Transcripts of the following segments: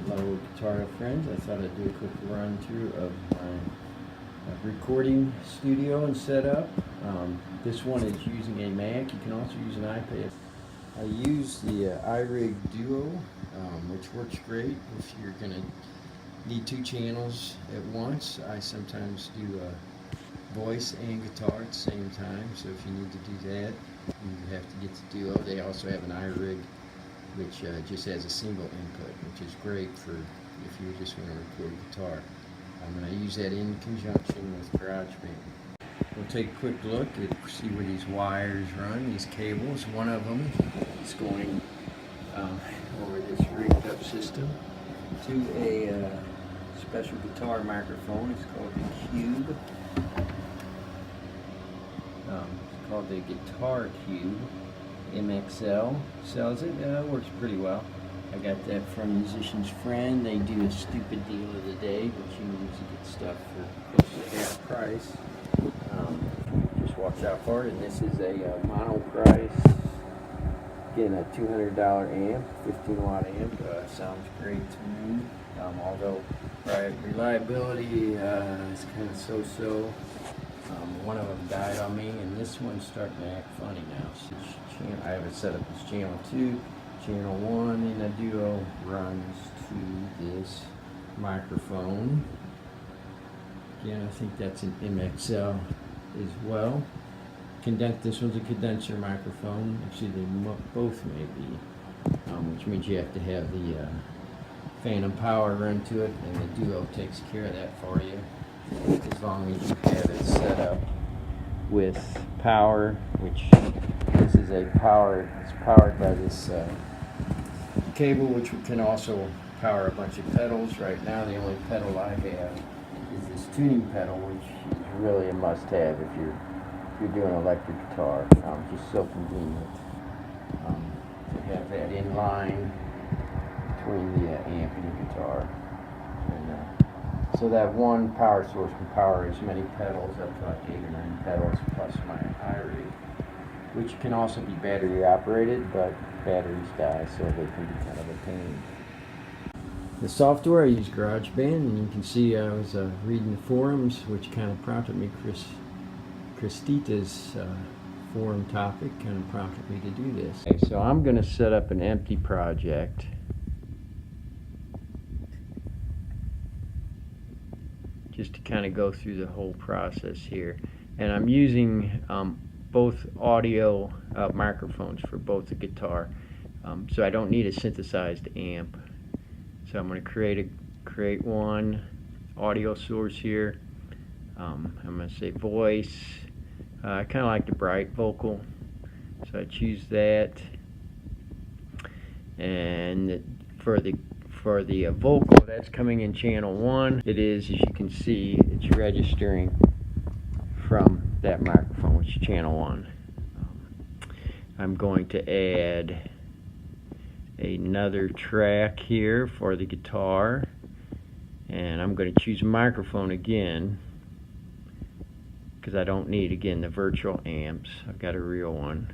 Hello guitar friends, I thought I'd do a quick run through of my recording studio and setup. This one is using a Mac. You can also use an iPad. I use the iRig Duo, which works great if you're going to need two channels at once. I sometimes do voice and guitar at the same time, so if you need to do that, you have to get the Duo. They also have an iRig which just has a single input, which is great for if you just want to record guitar. And I use that in conjunction with GarageBand. We'll take a quick look at see where these wires run, these cables. One of them is going over this rigged up system to a special guitar microphone. It's called the Cube. It's called the Guitar Cube. MXL sells it. Works pretty well. I got that from Musician's Friend. They do a stupid deal of the day, but you can usually get stuff for close to half price. Just watch out for it. And this is a mono price. Again, a $200 amp, 15 watt amp. Sounds great to me. Although reliability is kind of so-so. One of them died on me, and this one's starting to act funny now. So I have it set up as channel 2. Channel 1 in the Duo runs to this microphone. Again, I think that's an MXL as well. This one's a condenser microphone. Actually, they both may be, which means you have to have the phantom power run to it, and the Duo takes care of that for you, as long as you have it set up with power, which this is it's powered by this cable, which can also power a bunch of pedals. Right now the only pedal I have is this tuning pedal, which is really a must-have if you're doing electric guitar. Just so convenient to have that in line between the amp and the guitar. And, so that one power source can power as many pedals, up to like 8 or 9 pedals, plus my iRig, which can also be battery operated, but batteries die, so they can be kind of a pain. The software, I use GarageBand, and you can see I was reading the forums, which kind of prompted me, Christita's forum topic kind of prompted me to do this. Okay, so I'm going to set up an empty project. Just to kind of go through the whole process here. And I'm using both audio microphones for both the guitar, so I don't need a synthesized amp. So I'm going to create one audio source here. I'm going to say voice. I kind of like the bright vocal, so I choose that. And for the vocal, that's coming in channel 1. It is, as you can see, it's registering from that microphone, which is channel 1. I'm going to add another track here for the guitar, and I'm going to choose microphone again because I don't need, again, the virtual amps. I've got a real one.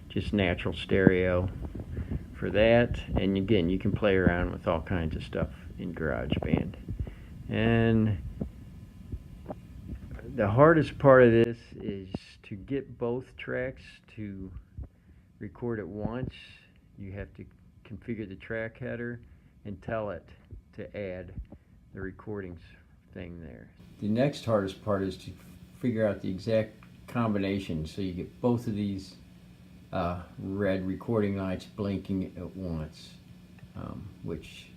Just natural stereo for that. And again, you can play around with all kinds of stuff in GarageBand. And the hardest part of this is to get both tracks to record at once. You have to configure the track header and tell it to add the recordings thing there. The next hardest part is to figure out the exact combination so you get both of these red recording lights blinking at once, which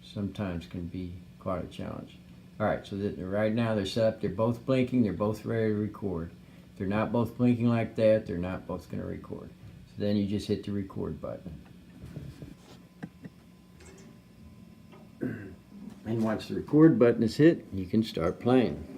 sometimes can be quite a challenge. Alright, so right now they're set up, they're both blinking, they're both ready to record. If they're not both blinking like that, they're not both going to record. So then you just hit the record button. And once the record button is hit, you can start playing.